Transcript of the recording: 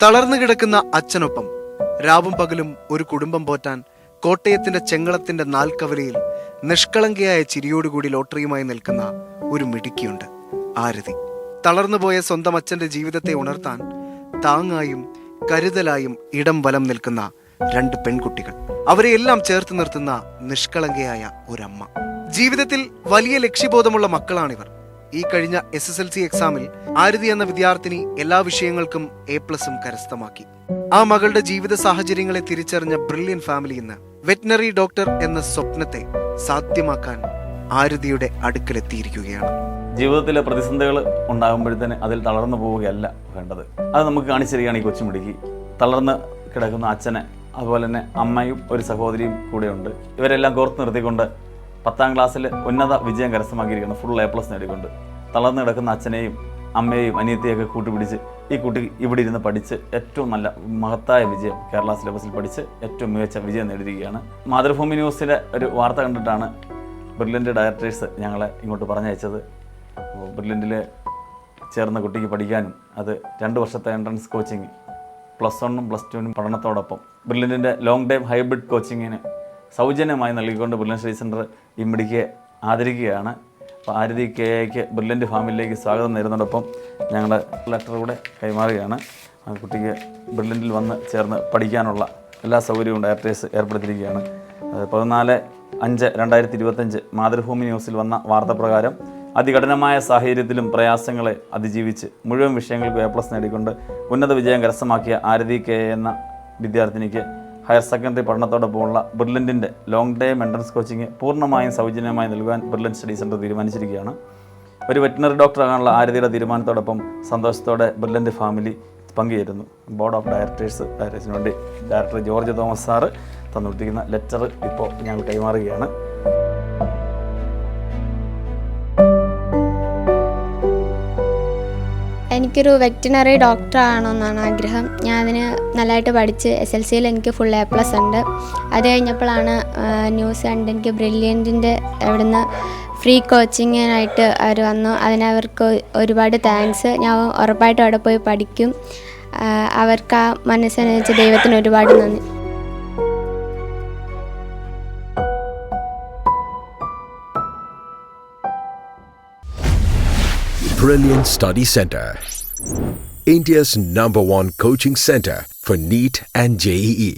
തളർന്നു കിടക്കുന്ന അച്ഛനൊപ്പം രാവും പകലും ഒരു കുടുംബം പോറ്റാൻ കോട്ടയത്തിന്റെ ചെങ്ങളത്തിന്റെ നാൽക്കവലയിൽ നിഷ്കളങ്കയായ ചിരിയോടുകൂടി ലോട്ടറിയുമായി നിൽക്കുന്ന ഒരു മിടുക്കിയുണ്ട്, ആരതി. തളർന്നുപോയ സ്വന്തം അച്ഛന്റെ ജീവിതത്തെ ഉണർത്താൻ താങ്ങായും കരുതലായും ഇടം വലം നിൽക്കുന്ന രണ്ട് പെൺകുട്ടികൾ, അവരെ എല്ലാം ചേർത്ത് നിർത്തുന്ന നിഷ്കളങ്കയായ ഒരമ്മ. ജീവിതത്തിൽ വലിയ ലക്ഷ്യബോധമുള്ള മക്കളാണിവർ. ഈ കഴിഞ്ഞ SSLC എക്സാമിൽ ആരതി എന്ന വിദ്യാർത്ഥിനി എല്ലാ വിഷയങ്ങൾക്കും A+ കരസ്ഥമാക്കി. ആ മകളുടെ ജീവിത സാഹചര്യങ്ങളെ തിരിച്ചറിഞ്ഞ ബ്രില്യൻ ഫാമിലി ഇന്ന് വെറ്റിനറി ഡോക്ടർ എന്ന സ്വപ്നത്തെ സാധ്യമാക്കാൻ ആരതിയുടെ അടുക്കലെത്തിയിരിക്കുകയാണ്. ജീവിതത്തിലെ പ്രതിസന്ധികൾ ഉണ്ടാകുമ്പോഴത്തേന് അതിൽ തളർന്നു പോവുകയല്ല വേണ്ടത്. അത് നമുക്ക് കാണിച്ചു തരികയാണ് ഈ കൊച്ചുമിടുക്കി. തളർന്ന് കിടക്കുന്ന അച്ഛനെ, അതുപോലെ തന്നെ അമ്മയും ഒരു സഹോദരിയും കൂടെയുണ്ട്. ഇവരെല്ലാം കോർത്ത് നിർത്തിക്കൊണ്ട് 10ാം ക്ലാസ്സിൽ ഉന്നത വിജയം കരസ്ഥമാക്കിയിരിക്കുന്നു, ഫുൾ A+ നേടിക്കൊണ്ട്. തളർന്ന് കിടക്കുന്ന അച്ഛനെയും അമ്മയെയും അനിയത്തെയൊക്കെ കൂട്ടുപിടിച്ച് ഈ കുട്ടി ഇവിടെ ഇരുന്ന് പഠിച്ച് ഏറ്റവും നല്ല മഹത്തായ വിജയം, കേരള സിലബസിൽ പഠിച്ച് ഏറ്റവും മികച്ച വിജയം നേടിയിരിക്കുകയാണ്. മാതൃഭൂമി ന്യൂസിലെ ഒരു വാർത്ത കണ്ടിട്ടാണ് ബ്രില്യൻ്റ് ഡയറക്ടേഴ്സ് ഞങ്ങളെ ഇങ്ങോട്ട് പറഞ്ഞയച്ചത്. ബ്രില്യൻ്റിൽ ചേർന്ന കുട്ടിക്ക് പഠിക്കാനും അത് 2 വർഷത്തെ എൻട്രൻസ് കോച്ചിങ്, +1 +2 പഠനത്തോടൊപ്പം ബ്രില്യൻ്റിൻ്റെ ലോങ് ടൈം ഹൈബ്രിഡ് കോച്ചിങ്ങിന് സൗജന്യമായി നൽകിക്കൊണ്ട് ബ്രില്യൻ്റ് സ്റ്റഡി സെൻറ്റർ ഈ മിടുക്കിയെ ആദരിക്കുകയാണ്. അപ്പോൾ ആരതി KAയ്ക്ക് ബ്രില്യൻ്റ് ഫാമിലിയിലേക്ക് സ്വാഗതം നേരുന്നതോടൊപ്പം ഞങ്ങളുടെ ലെറ്റർ കൂടെ കൈമാറുകയാണ്. ആ കുട്ടിക്ക് ബ്രില്യൻ്റിൽ വന്ന് ചേർന്ന് പഠിക്കാനുള്ള എല്ലാ സൗകര്യവും ഡയറക്ടേഴ്സ് ഏർപ്പെടുത്തിയിരിക്കുകയാണ്. 14/5/2025 മാതൃഭൂമി ന്യൂസിൽ വന്ന വാർത്ത പ്രകാരം അതികഠിനമായ സാഹചര്യത്തിലും പ്രയാസങ്ങളെ അതിജീവിച്ച് മുഴുവൻ വിഷയങ്ങൾക്കും A+ നേടിക്കൊണ്ട് ഉന്നത വിജയം കരസ്ഥമാക്കിയ ആരതി KA എന്ന വിദ്യാർത്ഥിനിക്ക് ഹയർ സെക്കൻഡറി പഠനത്തോടൊപ്പമുള്ള ബ്രില്യൻ്റിൻ്റെ ലോങ് ടൈം എൻട്രൻസ് കോച്ചിങ് പൂർണ്ണമായും സൗജന്യമായി നൽകുവാൻ ബ്രില്യൻ്റ് സ്റ്റഡി സെൻറ്റർ തീരുമാനിച്ചിരിക്കുകയാണ്. ഒരു വെറ്റിനറി ഡോക്ടറാകാനുള്ള ആരതിയുടെ തീരുമാനത്തോടൊപ്പം സന്തോഷത്തോടെ ബ്രില്യൻ്റ് ഫാമിലി പങ്കുചേരുന്നു. ബോർഡ് ഓഫ് ഡയറക്ടേഴ്സിന് വേണ്ടി ഡയറക്ടർ ജോർജ് തോമസ് സാറ് തന്നിരിക്കുന്ന ലെറ്റർ ഇപ്പോൾ ഞങ്ങൾ കൈമാറുകയാണ്. എനിക്കൊരു വെറ്റിനറി ഡോക്ടർ ആകണമെന്നാണ് ആഗ്രഹം. ഞാൻ അതിന് നല്ലതായിട്ട് പഠിച്ച് SSLCയിൽ എനിക്ക് ഫുൾ A+ ഉണ്ട്. അത് കഴിഞ്ഞപ്പോഴാണ് ന്യൂസ് കണ്ട് എനിക്ക് ബ്രില്യൻറ്റിൻ്റെ അവിടുന്ന് ഫ്രീ കോച്ചിങ്ങിനായിട്ട് അവർ വന്നു. അതിനവർക്ക് ഒരുപാട് താങ്ക്സ്. ഞാൻ ഉറപ്പായിട്ടും അവിടെ പോയി പഠിക്കും. അവർക്ക് ആ മനസ്സനുസരിച്ച് ദൈവത്തിന് ഒരുപാട് നന്ദി. Brilliant Study Center, India's #1 coaching center for NEET and JEE.